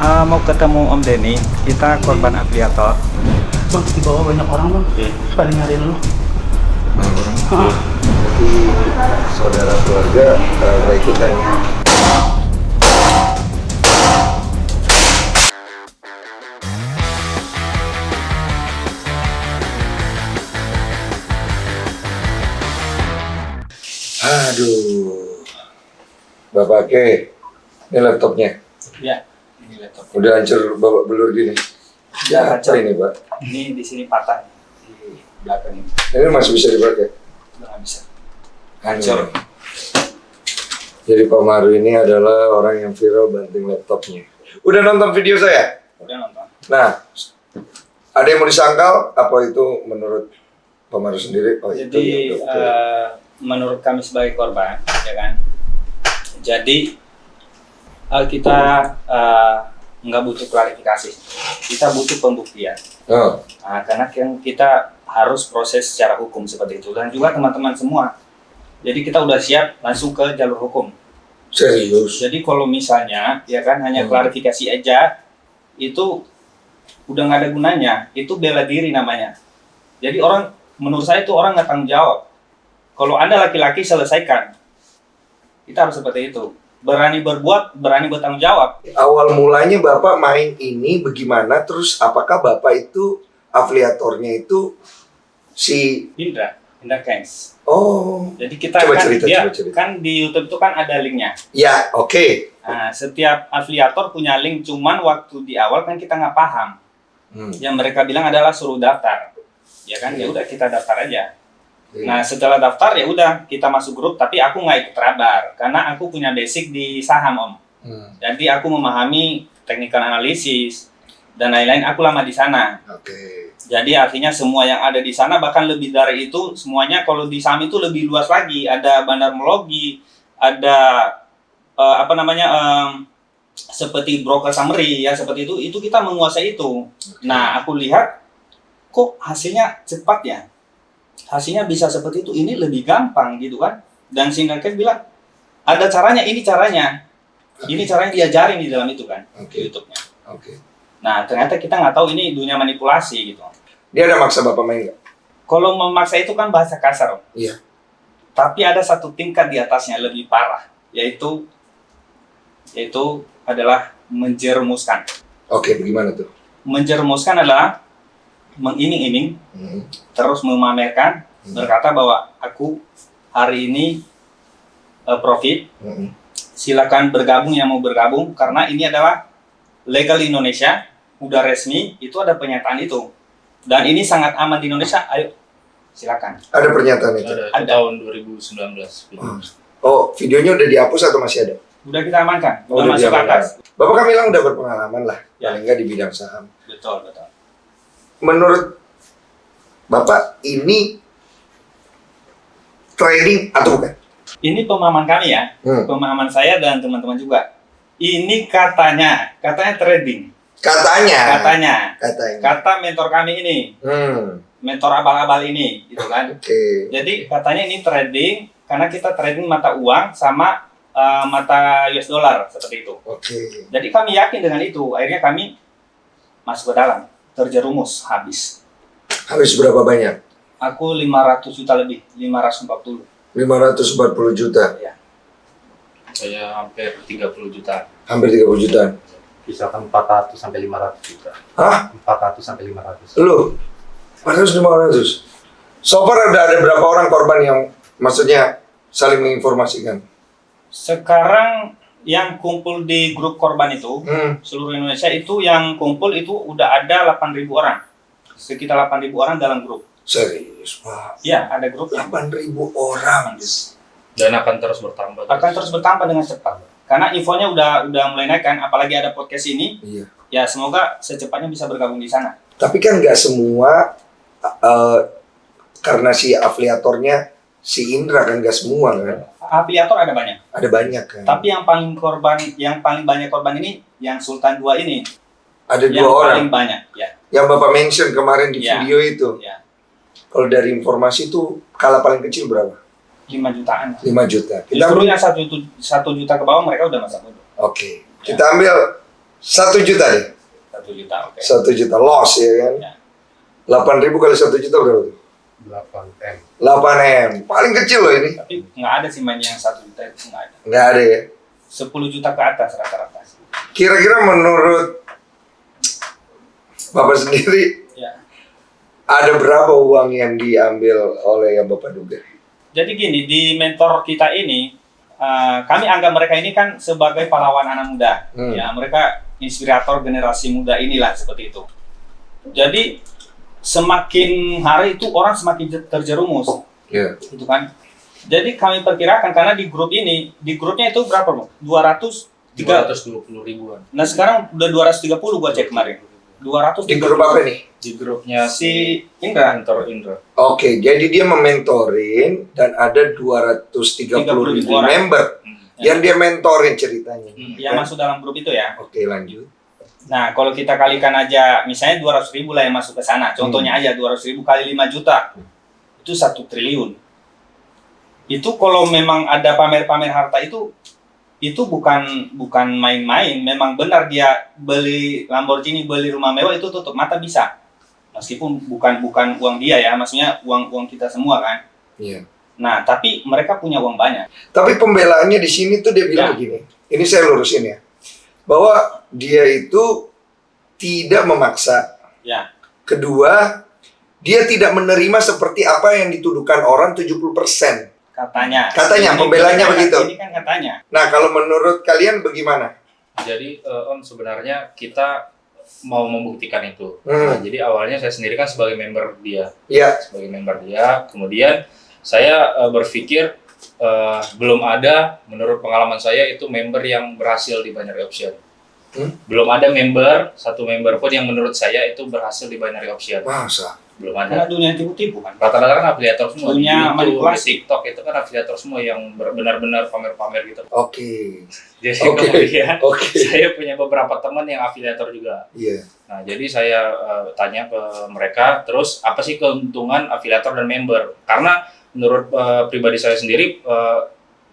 Mau ketemu Om Denny, kita korban afiliator. Bang, di bawah banyak orang bang, pada nyariin lu. Banyak orang? Jadi saudara keluarga nggak ikutan ya? Aduh, Bapak Ke, ini laptopnya. Ya, ini laptop. Udah hancur babak belur gini. Ya, Apa ini Pak? Ini di sini patah di belakang ini. Ini masih bisa dipakai? Udah nggak bisa. Hancur. Jadi Pak Maru ini adalah orang yang viral banting laptopnya. Udah nonton video saya? Udah nonton. Nah, ada yang mau disangkal? Apa itu menurut Pak Maru sendiri? Oh, Jadi itu ya, menurut kami sebagai korban, ya kan. Jadi kita nggak butuh klarifikasi, kita butuh pembuktian. Oh, Karena kita harus proses secara hukum seperti itu, dan juga teman-teman semua. Jadi kita udah siap langsung ke jalur hukum. serius? Jadi kalau misalnya ya kan hanya klarifikasi aja, itu udah nggak ada gunanya. Itu bela diri namanya. Jadi menurut saya itu orang nggak tanggung jawab. Kalau Anda laki-laki, selesaikan. Kita harus seperti itu. Berani berbuat, berani bertanggung jawab. Awal mulanya Bapak main ini bagaimana? Terus apakah Bapak itu afiliatornya itu si... Indra Kens. Oh, Jadi kita Coba kan, cerita. kan di YouTube itu kan ada linknya. ya oke. Nah, setiap afiliator punya link, cuman waktu di awal kan kita nggak paham. Yang mereka bilang adalah suruh daftar. Ya kan, ya udah kita daftar aja. Nah, setelah daftar ya udah kita masuk grup, tapi aku nggak ikut radar karena aku punya basic di saham, Om. Jadi aku memahami technical analisis dan lain-lain. Aku lama di sana. Oke. Jadi artinya semua yang ada di sana, bahkan lebih dari itu, semuanya kalau di saham itu lebih luas lagi. Ada bandarmologi, ada seperti broker summary ya, seperti itu kita menguasai itu. Nah, aku lihat kok hasilnya cepat ya. Hasilnya bisa seperti itu, ini lebih gampang gitu kan. Dan si Indra Kens bilang, ada caranya, ini caranya. Ini caranya diajarin di dalam itu kan, di YouTube-nya. Oke. Nah, ternyata kita nggak tahu ini dunia manipulasi gitu. Dia ada maksa Bapak main nggak? Kalau memaksa itu kan bahasa kasar, Om. Iya. Tapi ada satu tingkat di atasnya lebih parah, yaitu adalah menjerumuskan. Oke, bagaimana tuh? Menjerumuskan adalah mengiming-iming, terus memamerkan, berkata bahwa aku hari ini profit, silakan bergabung yang mau bergabung, karena ini adalah legal di Indonesia, udah resmi, itu ada pernyataan itu. Dan ini sangat aman di Indonesia, ayo silakan. Ada pernyataan itu? Ada. Tahun 2019. Oh, videonya udah dihapus atau masih ada? Udah kita amankan, Oh, udah masuk ke diamankan. atas. Bapak kan bilang udah berpengalaman lah, Ya. paling nggak di bidang saham. Betul. Menurut Bapak ini trading atau bukan? Ini pemahaman kami ya, pemahaman saya dan teman-teman juga. Ini katanya trading. Katanya. Kata mentor kami ini, mentor abal-abal ini, gitu kan. Oke. Jadi katanya ini trading karena kita trading mata uang sama mata US dollar seperti itu. Oke. Jadi kami yakin dengan itu. Akhirnya kami masuk ke dalam, terjerumus, habis. Habis berapa banyak? Aku 500 juta lebih, 540. 540 juta. Ya. Saya hampir 30 juta. Hampir 30 juta. Misalkan 400 sampai 500 juta. Hah? 400 sampai 500. Lu? 400, 500? So far ada berapa orang korban yang maksudnya saling menginformasikan? Sekarang yang kumpul di grup korban itu, seluruh Indonesia itu yang kumpul itu udah ada 8.000 orang. Sekitar 8.000 orang dalam grup. Serius, Pak? Ya, ada grupnya. 8.000 orang. Dan akan terus bertambah. Akan terus bertambah dengan cepat. Karena infonya udah mulai naik kan, apalagi ada podcast ini. Iya. Ya, semoga secepatnya bisa bergabung di sana. Tapi kan nggak semua, karena si afiliatornya si Indra kan, nggak semua kan? Afiliator ada banyak. Ada banyak kan? Tapi yang paling banyak korban ini yang Sultan 2 ini. Ada Yang 2 orang. paling banyak, ya. Yang Bapak mention kemarin di Ya. video itu. Ya. Kalau dari informasi itu skala paling kecil berapa? 5 jutaan. 5 juta. Kita Justru yang 1 juta ke bawah mereka udah masa bodoh. Oke. Kita ambil 1 juta deh. 1 juta, oke. 1 juta loss ya kan? Ya. 8.000 kali 1 juta berapa tuh? 8M. 8M. Paling kecil loh ini. Tapi nggak ada sih main yang 1 juta itu nggak ada. Nggak ada ya. 10 juta ke atas rata-rata sih. Kira-kira menurut Bapak sendiri, Ya. ada berapa uang yang diambil oleh yang Bapak duga? Jadi gini, di mentor kita ini, kami anggap mereka ini kan sebagai pahlawan anak muda. Ya, mereka inspirator generasi muda inilah, seperti itu. Jadi semakin hari itu orang semakin terjerumus, Iya. gitu kan. Jadi kami perkirakan karena di grup ini, di grupnya itu berapa, Bro? 220 ribuan. Nah sekarang udah 230 gua cek kemarin. 200 Di grup apa nih? Di grupnya si Indra. Mentor Indra. Oke, jadi dia mementorin dan ada 230.000 orang. member Ya. yang dia mentorin ceritanya. Yang masuk dalam grup itu ya. Oke, lanjut. Nah, kalau kita kalikan aja, misalnya 200.000 lah yang masuk ke sana. Contohnya aja 200.000 kali 5 juta. Itu 1 triliun. Itu kalau memang ada pamer-pamer harta itu bukan main-main. Memang benar dia beli Lamborghini, beli rumah mewah itu tutup mata bisa. Meskipun bukan uang dia ya, maksudnya uang kita semua kan. Iya. Nah, tapi mereka punya uang banyak. Tapi pembelaannya di sini tuh dia bilang Ya. begini. Ini saya lurusin ya. Bahwa dia itu tidak memaksa. Ya. Kedua, dia tidak menerima seperti apa yang dituduhkan orang 70%. Katanya. Katanya, Ini pembelanya kan- begitu. Ini kan katanya. Nah, kalau menurut kalian bagaimana? Jadi Om, sebenarnya kita mau membuktikan itu. Nah, jadi awalnya saya sendiri kan sebagai member dia. Ya, Sebagai member dia. Kemudian saya berpikir belum ada, menurut pengalaman saya, itu member yang berhasil di binary option. Belum ada satu member pun yang menurut saya itu berhasil di binary option. masa? Belum Karena ada. dunia tipu-tipu kan. Rata-rata kan afiliator semua. Dunia Di YouTube, manipulasi. di TikTok itu kan afiliator semua yang benar-benar pamer-pamer gitu. Oke. Jadi Oke. kemudian Oke. saya punya beberapa teman yang afiliator juga. Iya. Nah, jadi saya tanya ke mereka, terus apa sih keuntungan afiliator dan member? Karena menurut pribadi saya sendiri,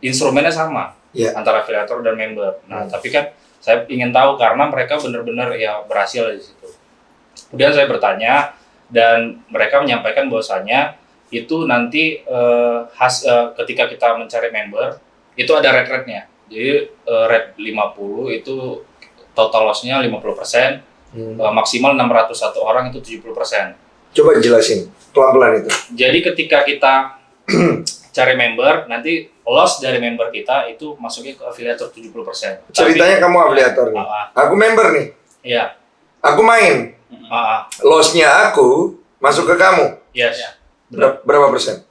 instrumennya sama Iya. antara afiliator dan member. Nah, tapi kan saya ingin tahu karena mereka benar-benar ya berhasil di situ. Kemudian saya bertanya dan mereka menyampaikan bahwasanya itu nanti ketika kita mencari member itu ada rate-nya. Jadi rate 50 itu total loss-nya 50%. Maksimal 601 orang itu 70%. Coba jelasin pelan-pelan itu. Jadi ketika kita cari member, nanti loss dari member kita itu masuknya ke afiliator 70%. Ceritanya kamu afiliator nih. Aku member nih. Iya. Aku main. Loss-nya aku masuk ke kamu. Yes. Ya. Berapa persen?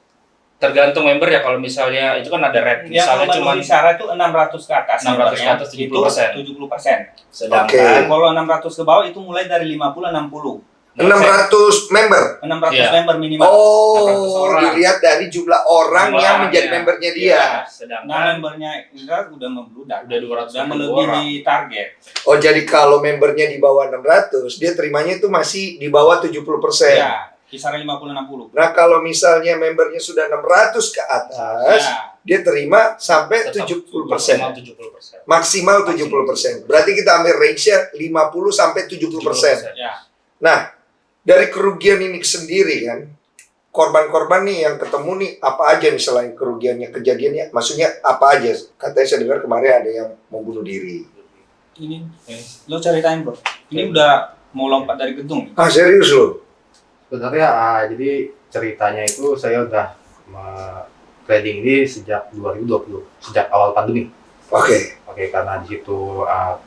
Tergantung member ya, kalau misalnya itu kan ada rate. Yang Misalnya cuma memenuhi syarat itu 600 ke atas. 600 ke atas, 70%. Itu 70%. sedangkan Oke. Kalau 600 ke bawah itu mulai dari 50-60. 600 member. 600 Iya. member minimal. 600 Oh, orang. dilihat dari jumlah orang Jumlah yang orang, menjadi ya. membernya dia. Iya, Nah, sedangkan membernya Indra udah membludak. udah 200 Udah ribu melebihi target. Oh, jadi kalau membernya di bawah 600, dia terimanya itu masih di bawah 70%. Ya, kisaran 50-60. Nah, kalau misalnya membernya sudah 600 ke atas, Ya, dia terima sampai tetap 70%. maksimal 70%. Maksimal 70%. Berarti kita ambil range-nya 50 sampai 70%. ya. Nah, dari kerugian ini sendiri kan, korban-korban nih yang ketemu nih, apa aja nih selain kerugiannya, kejadiannya, maksudnya apa aja? Katanya saya dengar kemarin ada yang mau bunuh diri. Ini lo ceritain, Bro. Ini udah mau lompat dari gedung. Ah, serius loh? Sebenarnya jadi ceritanya itu saya udah trading ini sejak 2020, sejak awal pandemi. Oke. Oke, karena di situ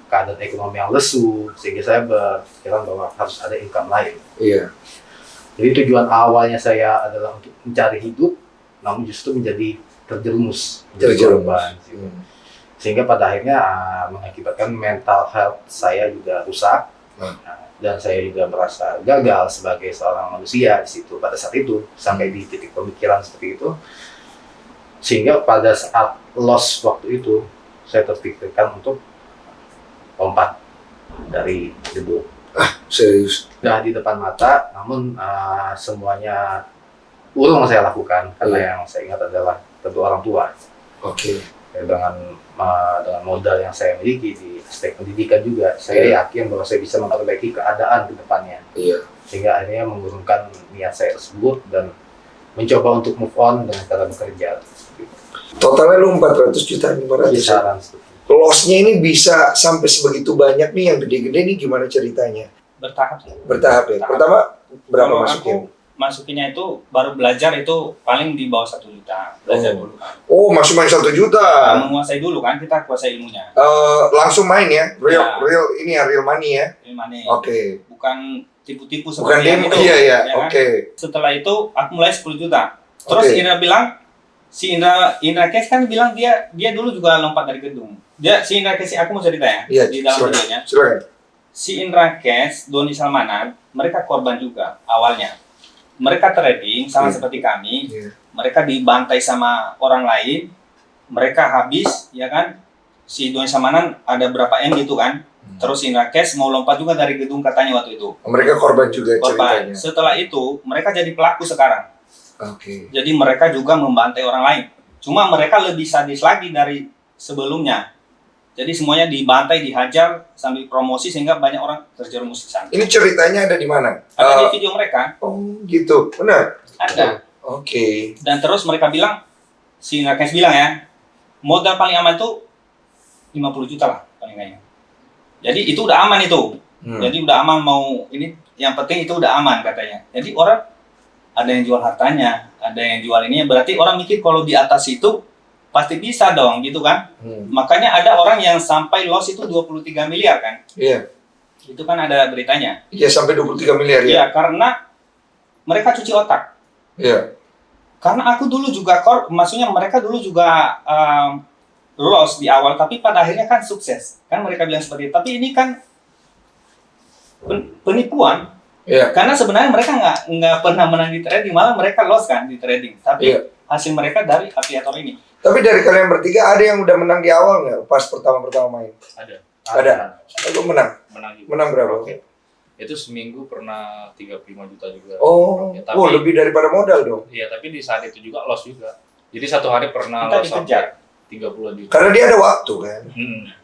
keadaan ekonomi yang lesu, sehingga saya berpikiran bahwa harus ada income lain. Iya. Jadi tujuan awalnya saya adalah untuk mencari hidup, namun justru menjadi terjerumus. Korban. Sehingga pada akhirnya mengakibatkan mental health saya juga rusak. Dan saya juga merasa gagal sebagai seorang manusia di situ pada saat itu, sampai di titik pemikiran seperti itu. Sehingga pada saat loss waktu itu, saya terpikirkan untuk lompat dari gedung. Serius. Sudah di depan mata, namun semuanya urung saya lakukan karena yang saya ingat adalah tentu orang tua. Oke. Ya, dengan modal yang saya miliki di aspek pendidikan juga, saya yakin bahwa saya bisa memperbaiki keadaan ke depannya. Iya. Sehingga akhirnya mengurungkan niat saya tersebut dan mencoba untuk move on dengan cara bekerja. Totalnya lu 400 juta, 500 ya? Kisaran seperti itu. Loss-nya ini bisa sampai sebegitu banyak nih, yang gede-gede nih gimana ceritanya? Bertahap. Bertahap ya? Pertama berapa Kalau masuknya? aku masukinnya itu baru belajar itu paling di bawah 1 juta. Belajar dulu kan. Oh, masuk main 1 juta. Menguasai dulu kan, kita kuasai ilmunya. Langsung main ya? Real, Ya. real ini ya, real money ya? Ilmunya. Oke. Bukan tipu-tipu Bukan seperti yang demo, itu. iya, ya kan? oke. Setelah itu aku mulai 10 juta. Terus Oke. Indra bilang, si Indra Kes kan bilang dia dulu juga lompat dari gedung. Si Indra Kes, aku mau cerita ya, Iya, di dalam silakan. videonya. Silakan. Si Indra Kes, Doni Salmanan, mereka korban juga awalnya. Mereka trading sama Iya. seperti kami. Iya. Mereka dibantai sama orang lain. Mereka habis, ya kan? Si Doni Salmanan ada berapa M gitu kan? Terus Indra Kes mau lompat juga dari gedung katanya waktu itu. Mereka korban juga Korban. ceritanya. Setelah itu, mereka jadi pelaku sekarang. Oke. Jadi mereka juga membantai orang lain. Cuma mereka lebih sadis lagi dari sebelumnya. Jadi semuanya dibantai, dihajar, sambil promosi sehingga banyak orang terjerumus di sana. Ini ceritanya ada di mana? Ada di video mereka, Oh, gitu. Benar. ada. Oke. Dan terus mereka bilang, si Nakes bilang ya, modal paling aman itu 50 juta lah paling kayaknya. Jadi itu udah aman itu. Jadi udah aman mau ini, yang penting itu udah aman katanya. Jadi orang ada yang jual hartanya, ada yang jual ini, berarti orang mikir kalau di atas itu pasti bisa dong gitu kan. Makanya ada orang yang sampai loss itu 23 miliar kan. Iya. Itu kan ada beritanya. Iya, sampai 23 miliar ya. Iya, karena mereka cuci otak. Iya. Karena aku dulu juga maksudnya mereka dulu juga loss di awal, tapi pada akhirnya kan sukses. Kan mereka bilang seperti itu. Tapi ini kan penipuan. Iya. Karena sebenarnya mereka nggak pernah menang di trading, malah mereka loss kan di trading. Tapi Iya. hasil mereka dari afiliator ini. Tapi dari kalian bertiga ada yang udah menang di awal nggak? Pas pertama main? Ada. Aku menang. Menang juga. Menang berapa? Oke. Itu seminggu pernah 35 juta juga. Oh, Ya, tapi- lebih daripada modal dong. Iya, tapi di saat itu juga loss juga. Jadi satu hari pernah Kita loss dikejar. sampai 30 juta. Karena dia ada waktu kan.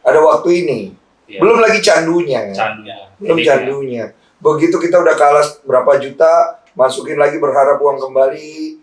Ada waktu ini. Iya. Belum lagi candunya kan. Candunya. Belum Jadi, candunya. Begitu kita udah kalah berapa juta, masukin lagi berharap uang kembali.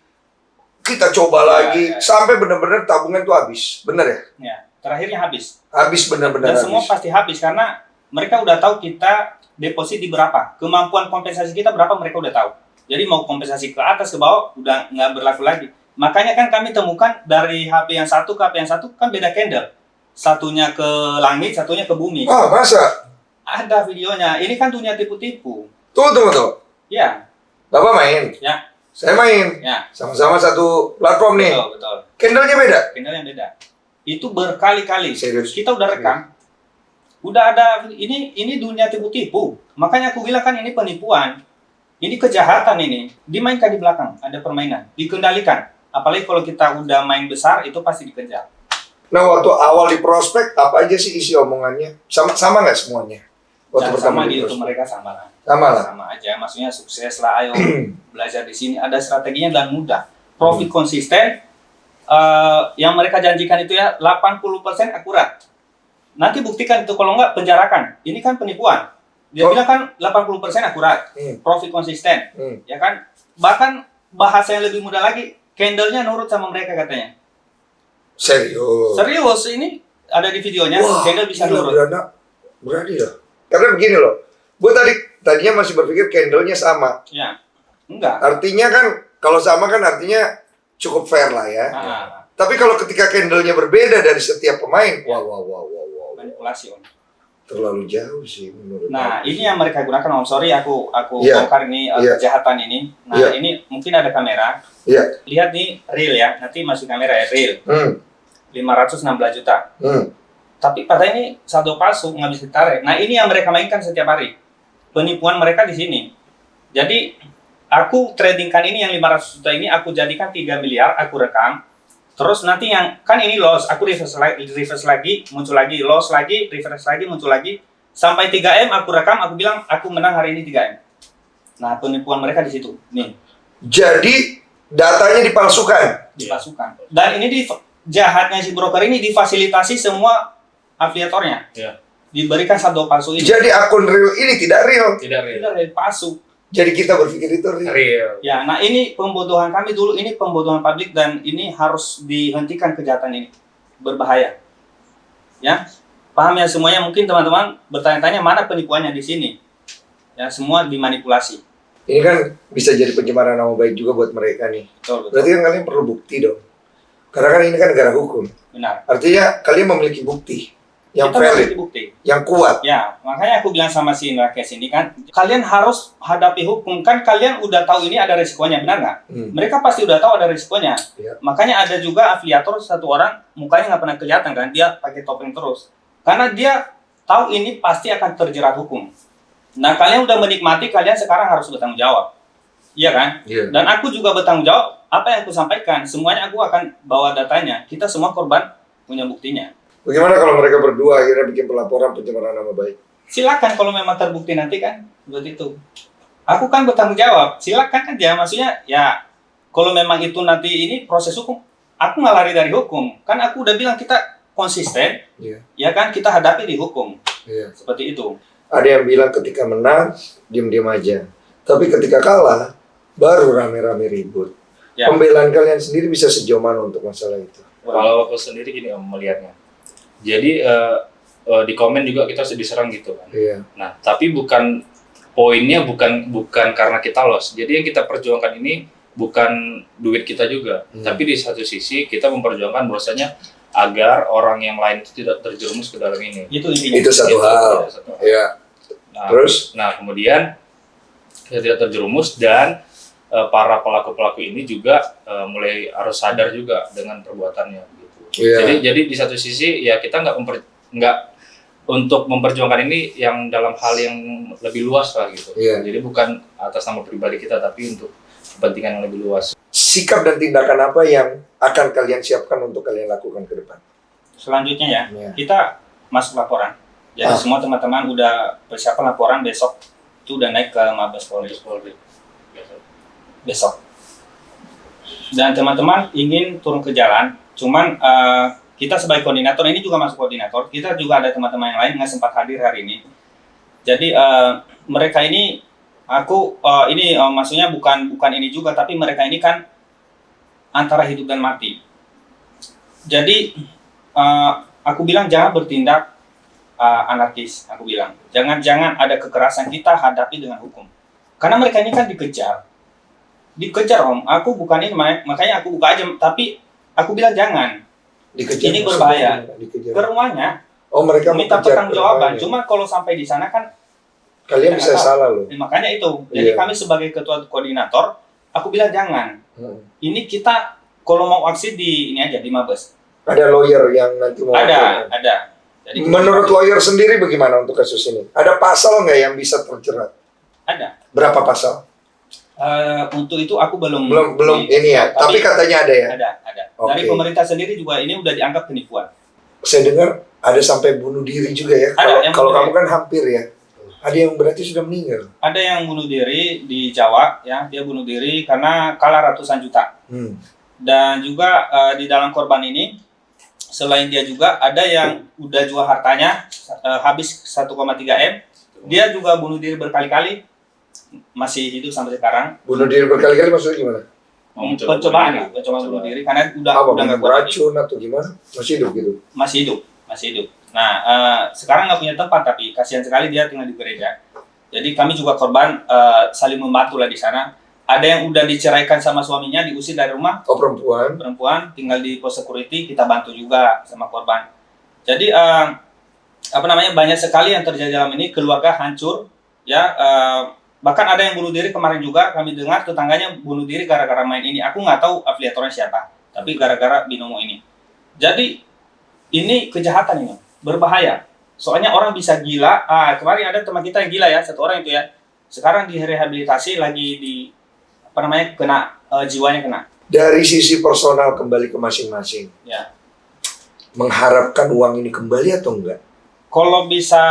Kita coba Ya, lagi ya. sampai benar-benar tabungan tuh habis. Bener ya? Ya, terakhirnya habis. Habis benar-benar Dan semua habis. pasti habis karena mereka udah tahu kita deposit di berapa, kemampuan kompensasi kita berapa mereka udah tahu. Jadi mau kompensasi ke atas ke bawah udah nggak berlaku lagi. Makanya kan kami temukan dari HP yang satu ke HP yang satu kan beda candle. Satunya ke langit, satunya ke bumi. Ah, masa? Ada videonya. Ini kan dunia tipu-tipu. Tuh. Ya, Bapak main? Ya. Saya main. ya, Sama-sama satu platform nih. betul. Candlenya beda? Candle yang beda. Itu berkali-kali. Serius? Kita udah rekam. Udah ada ini dunia tipu-tipu. Makanya aku bilang kan ini penipuan. Ini kejahatan ini. Dimainkan di belakang, ada permainan, dikendalikan. Apalagi kalau kita udah main besar itu pasti dikejar. Nah, waktu awal di prospek, apa aja sih isi omongannya? Sama nggak semuanya? Waktu Dan pertama sama di di itu prospek? mereka sama lah. Sama lah. Sama aja. Maksudnya sukses lah. Ayo belajar di sini. Ada strateginya dan mudah. Profit konsisten. Yang mereka janjikan itu ya 80% akurat. Nanti buktikan itu, kalau nggak penjarakan. Ini kan penipuan. Dia bilang kan 80% akurat, profit konsisten, ya kan? Bahkan bahasa yang lebih mudah lagi, candle-nya nurut sama mereka katanya. Serius. Serius, ini ada di videonya, Wah, candle bisa gila, nurut. berani loh. Karena begini loh, gue tadinya masih berpikir candle-nya sama. Ya, enggak. Artinya kan, kalau sama kan artinya cukup fair lah ya. Ah, Tapi kalau ketika candle-nya berbeda dari setiap pemain, wah. manipulasi, Om. Terlalu jauh sih menurut Nah, aku. ini yang mereka gunakan, Om. Sorry, aku Iya. bongkar ini Iya. kejahatan ini. Nah, Iya. ini mungkin ada kamera. Iya. Lihat nih, real ya. Nanti masuk kamera ya, real. 516 juta. Tapi pada ini saldo palsu, nggak bisa ditarik. Nah, ini yang mereka mainkan setiap hari. Penipuan mereka di sini. Jadi, aku tradingkan ini yang 500 juta ini, aku jadikan 3 miliar, aku rekam. Terus nanti yang, kan ini loss, aku reverse lagi, muncul lagi, loss lagi, reverse lagi, muncul lagi. Sampai 3M, aku rekam, aku bilang, aku menang hari ini 3M. Nah, penipuan mereka di situ. Nih, Jadi, datanya dipalsukan. dipasukan. Dan ini jahatnya si broker ini difasilitasi semua afiliatornya. Ya. Diberikan saldo palsu ini. Jadi akun real ini tidak real. Tidak real. Tidak real, palsu. Jadi kita berpikir itu real. Real. Ya, nah ini pembodohan kami dulu, ini pembodohan publik dan ini harus dihentikan kejahatan ini. Berbahaya. Ya. Paham ya semuanya, mungkin teman-teman bertanya-tanya mana penipuannya di sini. Ya, semua dimanipulasi. Ini kan bisa jadi pencemaran nama baik juga buat mereka nih. Betul, betul. Berarti kan kalian perlu bukti dong. Karena kan ini kan negara hukum. Benar. Artinya kalian memiliki bukti yang Kita valid, memiliki bukti. yang kuat. Ya, makanya aku bilang sama si Indra Kes ini kan, kalian harus hadapi hukum. Kan kalian udah tahu ini ada risikonya, benar nggak? Mereka pasti udah tahu ada risikonya. Ya. Makanya ada juga afiliator satu orang, mukanya nggak pernah kelihatan kan, dia pakai topeng terus. Karena dia tahu ini pasti akan terjerat hukum. Nah, kalian udah menikmati, kalian sekarang harus bertanggung jawab. Iya kan? Iya. Dan aku juga bertanggung jawab, apa yang aku sampaikan, semuanya aku akan bawa datanya. Kita semua korban punya buktinya. Bagaimana kalau mereka berdua akhirnya bikin pelaporan pencemaran nama baik? Silakan kalau memang terbukti nanti kan seperti itu. Aku kan bertanggung jawab. Silakan aja, maksudnya ya kalau memang itu nanti ini proses hukum, aku nggak lari dari hukum. Kan aku udah bilang kita konsisten, Iya. ya kan kita hadapi di hukum. Iya. Seperti itu. Ada yang bilang ketika menang, diam-diam aja. Tapi ketika kalah, baru rame-rame ribut. Ya. Pembelaan kalian sendiri bisa sejauh mana untuk masalah itu? Kalau aku sendiri gini Om melihatnya. Jadi di komen juga kita diserang gitu kan. Iya. Nah, tapi poinnya bukan karena kita loss. Jadi yang kita perjuangkan ini bukan duit kita juga, tapi di satu sisi kita memperjuangkan bahwasanya agar orang yang lain itu tidak terjerumus ke dalam ini. Itu intinya. Itu satu hal. Iya. Nah, Terus? Nah, kemudian kita tidak terjerumus dan para pelaku-pelaku ini juga mulai harus sadar juga dengan perbuatannya gitu. Iya. Jadi di satu sisi ya kita nggak untuk memperjuangkan ini yang dalam hal yang lebih luas lah gitu. Iya. Jadi bukan atas nama pribadi kita tapi untuk kepentingan yang lebih luas. Sikap dan tindakan apa yang akan kalian siapkan untuk kalian lakukan ke depan? Selanjutnya ya, Iya. kita masuk laporan. Jadi semua teman-teman udah persiapan laporan besok itu udah naik ke Mabes Polri. Besok. Dan teman-teman ingin turun ke jalan, cuman kita sebagai koordinator ini juga masuk koordinator. Kita juga ada teman-teman yang lain nggak sempat hadir hari ini. Jadi mereka ini maksudnya bukan ini juga, tapi mereka ini kan antara hidup dan mati. Jadi aku bilang jangan bertindak anarkis. Aku bilang jangan ada kekerasan, kita hadapi dengan hukum. Karena mereka ini kan dikejar Om. Aku bukan ini, makanya aku buka aja. Tapi aku bilang jangan. Dikejar Ini berbahaya. dikejar. Ke rumahnya Oh, mereka minta mengejar pertanggungjawaban. ke rumahnya. Cuma kalau sampai di sana kan Kalian bisa tahu. salah loh. Makanya itu. Jadi Iya. kami sebagai ketua koordinator, aku bilang jangan. Ini kita kalau mau aksi di ini aja di Mabes. Ada lawyer yang nanti mau Ada. Jadi Menurut lawyer sendiri bagaimana untuk kasus ini? Ada pasal nggak yang bisa terjerat? ada. Berapa pasal? Untuk itu aku belum Ini ya. Tapi katanya ada ya. Ada. Oke. Dari pemerintah sendiri juga ini udah dianggap penipuan. Saya dengar ada sampai bunuh diri juga ya. Ada yang Kalau bunuh kamu kan hampir ya. Ada yang berarti sudah meninggal. Ada yang bunuh diri di Jawa, ya, dia bunuh diri karena kalah ratusan juta. Dan juga di dalam korban ini, selain dia juga ada yang udah jual hartanya habis 1,3 M. Dia juga bunuh diri berkali-kali, masih hidup sampai sekarang. Bunuh diri berkali-kali maksudnya gimana? Pencobaan bunuh diri karena udah Apa? nggak Minum kuat lagi. racun atau gimana? Masih hidup gitu. Masih hidup. Nah, sekarang nggak punya tempat, tapi kasihan sekali dia tinggal di gereja. Jadi kami juga korban saling membantu lah di sana. Ada yang udah diceraikan sama suaminya, diusir dari rumah. Oh, perempuan. Perempuan tinggal di pos security, kita bantu juga sama korban. Jadi banyak sekali yang terjadi dalam ini, keluarga hancur, ya. Bahkan ada yang bunuh diri kemarin juga, kami dengar tetangganya bunuh diri gara-gara main ini. Aku nggak tahu afiliatornya siapa, tapi gara-gara binomo ini. Jadi ini kejahatan ini, berbahaya. Soalnya orang bisa gila. Kemarin ada teman kita yang gila ya, satu orang itu ya. Sekarang direhabilitasi lagi kena jiwanya kena. Dari sisi personal kembali ke masing-masing. Ya. Mengharapkan uang ini kembali atau enggak? Kalau bisa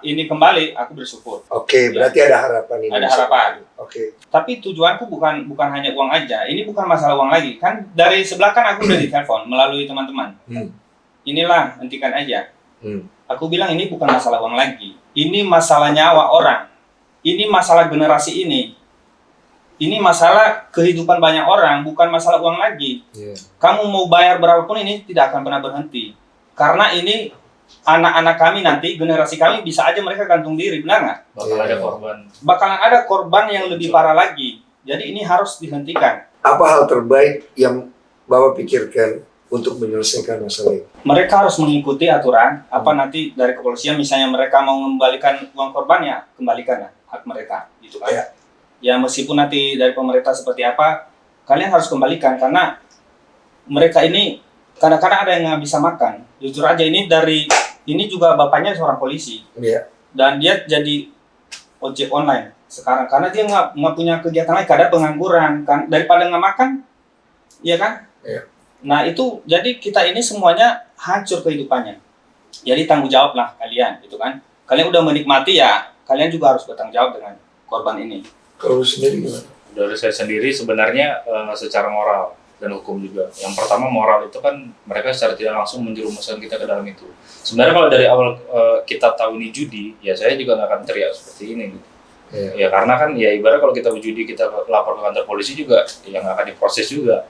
ini kembali, aku bersyukur. Oke, berarti ada harapan ini. Ada harapan. Oke. Tapi tujuanku bukan hanya uang aja. Ini bukan masalah uang lagi. Kan dari sebelah kan aku udah ditelepon melalui teman-teman. Inilah, hentikan aja. Aku bilang ini bukan masalah uang lagi. Ini masalah nyawa orang. Ini masalah generasi ini. Ini masalah kehidupan banyak orang, bukan masalah uang lagi. Kamu mau bayar berapapun ini tidak akan pernah berhenti. Karena ini anak-anak kami nanti, generasi kami bisa aja mereka gantung diri, benar nggak? Ada korban. Bakalan ada korban yang lebih parah lagi. Jadi ini harus dihentikan. Apa hal terbaik yang Bapak pikirkan untuk menyelesaikan masalah ini? Mereka harus mengikuti aturan. Apa nanti dari kepolisian, misalnya mereka mau mengembalikan uang korbannya, kembalikan hak mereka, gitu kan? Ya meskipun nanti dari pemerintah seperti apa, kalian harus kembalikan karena mereka ini kadang-kadang ada yang nggak bisa makan. Jujur aja ini juga bapaknya seorang polisi. Dan dia jadi ojek online sekarang karena dia nggak punya kegiatan lain, kadang pengangguran kan, daripada nggak makan, ya kan? Nah itu jadi kita ini semuanya hancur kehidupannya. Jadi tanggung jawab lah kalian, gitu kan? Kalian udah menikmati ya, kalian juga harus bertanggung jawab dengan korban ini. Kalau sendiri gimana? Dari saya sendiri sebenarnya secara moral dan hukum juga. Yang pertama moral itu kan mereka secara tidak langsung menjerumuskan kita ke dalam itu. Sebenarnya kalau dari awal kita tahu ini judi, ya saya juga nggak akan teriak seperti ini gitu. Ya karena kan ya ibarat kalau kita berjudi kita lapor ke kantor polisi juga ya nggak akan diproses juga.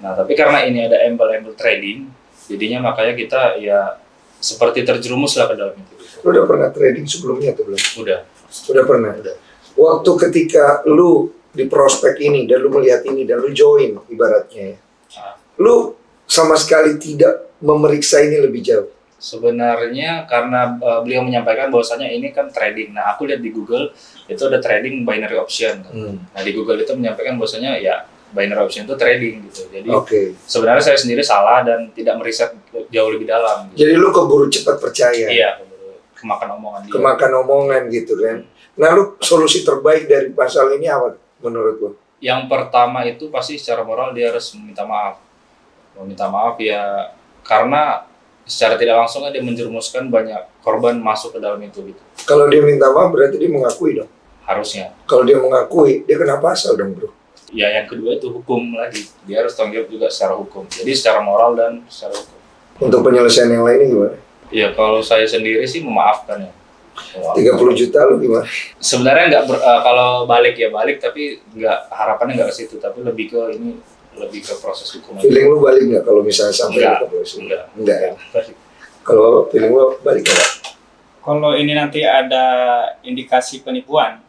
Nah tapi karena ini ada embel-embel trading, jadinya makanya kita ya seperti terjerumus lah ke dalam itu. Lu udah pernah trading sebelumnya atau belum? Udah pernah. Waktu ketika lu di prospek ini dan lu melihat ini dan lu join ibaratnya ya, lu sama sekali tidak memeriksa ini lebih jauh. Sebenarnya karena beliau menyampaikan bahwasanya ini kan trading. Nah aku lihat di Google itu ada trading binary option. Nah di Google itu menyampaikan bahwasanya ya binary option itu trading gitu. Jadi sebenarnya saya sendiri salah dan tidak meriset jauh lebih dalam. Gitu. Jadi lu keburu cepat percaya. Iya, kemakan omongan dia. Kemakan omongan gitu kan. Nah lu solusi terbaik dari pasal ini apa menurut lu? Yang pertama itu pasti secara moral dia harus meminta maaf. Meminta maaf ya karena secara tidak langsung dia menjerumuskan banyak korban masuk ke dalam itu gitu. Kalau dia minta maaf berarti dia mengakui dong? Harusnya. Kalau dia mengakui, dia kena pasal dong bro? Ya yang kedua itu hukum lagi. Dia harus tanggung jawab juga secara hukum. Jadi secara moral dan secara hukum. Untuk penyelesaian yang lainnya gimana? Ya kalau saya sendiri sih memaafkan ya. 30 juta lu gimana? Sebenarnya kalau balik ya balik, tapi harapannya nggak ke situ, tapi lebih ke proses hukum. Feeling lu balik nggak kalau misalnya sampai ke polisi? Enggak ya? Kalau feeling lu balik nggak? Kalau ini nanti ada indikasi penipuan,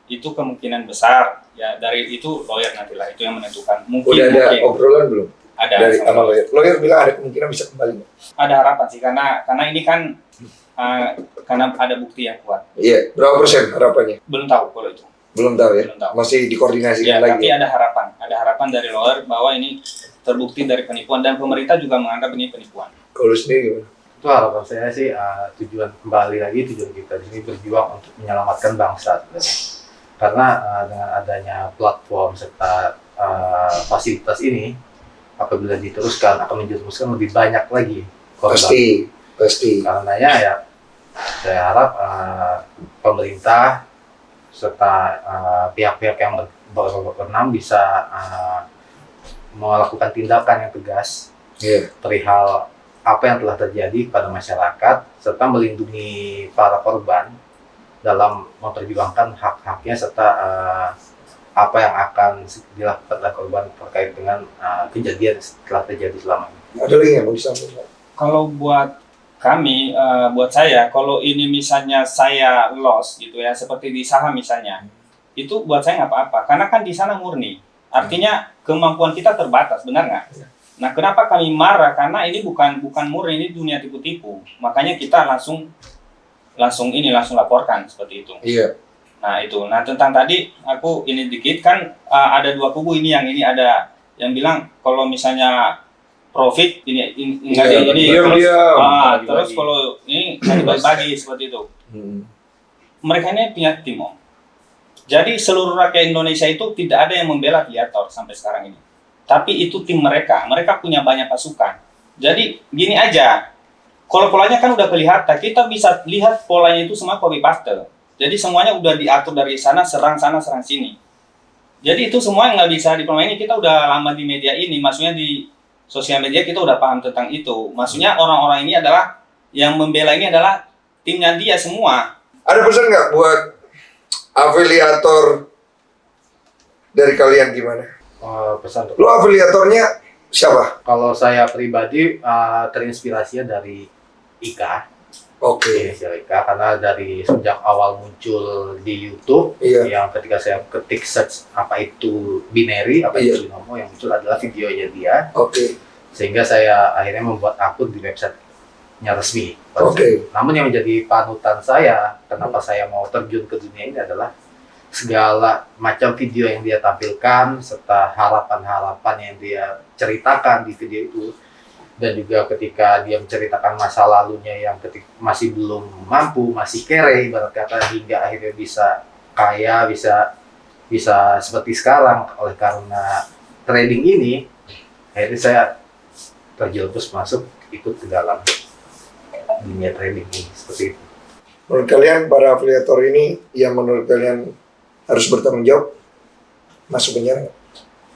itu kemungkinan besar ya dari itu lawyer nantilah itu yang menentukan. Udah ada obrolan belum? Ada dari sama lawyer. Lawyer bilang ada kemungkinan bisa kembali nggak? Ada harapan sih karena ini kan karena ada bukti yang kuat. Iya, berapa persen harapannya? Belum tahu kalau itu. Belum tahu ya? Belum tahu. Masih dikoordinasikan ya, lagi. Tapi ada harapan dari lawyer bahwa ini terbukti dari penipuan dan pemerintah juga menganggap ini penipuan. Kalau sendiri gimana? Itu harapan saya sih tujuan kita di sini berjuang untuk menyelamatkan bangsa sebenarnya. Karena dengan adanya platform serta fasilitas ini apabila diteruskan akan menjerumuskan lebih banyak lagi korban. Pasti. Karenanya ya saya harap pemerintah serta pihak-pihak yang berwenang bisa melakukan tindakan yang tegas perihal apa yang telah terjadi pada masyarakat serta melindungi para korban dalam memperjuangkan hak-haknya serta apa yang akan dilakukan oleh korban terkait dengan kejadian setelah terjadi selama ini. Ada lagi yang mau disampaikan? Kalau buat kami, buat saya, kalau ini misalnya saya loss gitu ya, seperti di saham misalnya, itu buat saya nggak apa-apa, karena kan di sana murni. Artinya kemampuan kita terbatas, benar nggak? Nah, kenapa kami marah? Karena ini bukan murni, ini dunia tipu-tipu. Makanya kita langsung laporkan seperti itu. Iya. Nah itu. Nah tentang tadi aku ini dikit kan ada dua kubu ini ada yang bilang kalau misalnya profit ini terus kalau ini bagi seperti itu. Mereka ini punya tim om. Jadi seluruh rakyat Indonesia itu tidak ada yang membela Viator sampai sekarang ini. Tapi itu tim mereka punya banyak pasukan. Jadi gini aja, Kalau polanya kan udah kelihatan, kita bisa lihat polanya itu semua copy paste. Jadi semuanya udah diatur dari sana serang sini. Jadi itu semua nggak bisa dipermainkan. Kita udah lama di media ini, maksudnya di sosial media kita udah paham tentang itu. Maksudnya orang-orang ini adalah yang membela ini adalah timnya dia semua. Ada pesan nggak buat afiliator dari kalian gimana? Pesan Lu afiliatornya siapa? kalau saya pribadi terinspirasinya dari Ika. Oke. Inisial Ika, karena dari sejak awal muncul di YouTube, Iya. yang ketika saya ketik search apa itu binary, apa Iya. itu binomo, yang muncul adalah videonya dia, Oke. sehingga saya akhirnya membuat akun di website-nya resmi. Oke. Namun yang menjadi panutan saya, kenapa saya mau terjun ke dunia ini adalah segala macam video yang dia tampilkan, serta harapan-harapan yang dia ceritakan di video itu, dan juga ketika dia menceritakan masa lalunya yang masih belum mampu, masih kere, ibarat kata, hingga akhirnya bisa kaya, bisa seperti sekarang oleh karena trading ini, akhirnya saya terjerumus masuk ikut ke dalam dunia trading ini seperti itu. Menurut kalian para afiliator ini yang menurut kalian harus bertanggung jawab masuk penjara?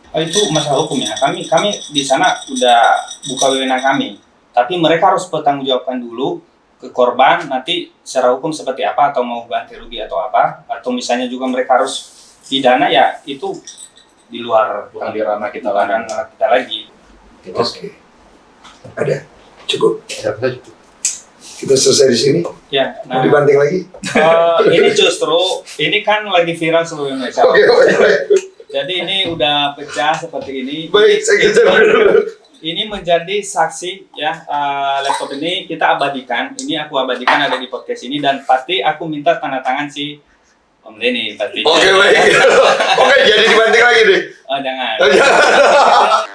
Itu masalah hukum ya. Kami di sana udah buka wewenang kami. Tapi mereka harus bertanggungjawabkan dulu ke korban, nanti secara hukum seperti apa, atau mau ganti rugi atau apa, atau misalnya juga mereka harus pidana, ya itu di luar, Bukan di ranah kita bukan lagi. ranah kita lagi. Gitu. Oke. Ada? Cukup? Saya rasa cukup. Kita selesai di sini? Ya, Mau nah, dibanting lagi? ini justru ini kan lagi viral seluruh Indonesia. Oke, baik. Jadi ini udah pecah seperti ini. Baik, saya kejar dulu. Ini menjadi saksi ya, laptop ini kita abadikan. Ini aku abadikan ada di podcast ini, dan pasti aku minta tanda tangan si Om Denny pasti. Oke, baik. Oke, jadi dibanting lagi deh. Oh, jangan. Oh, jangan.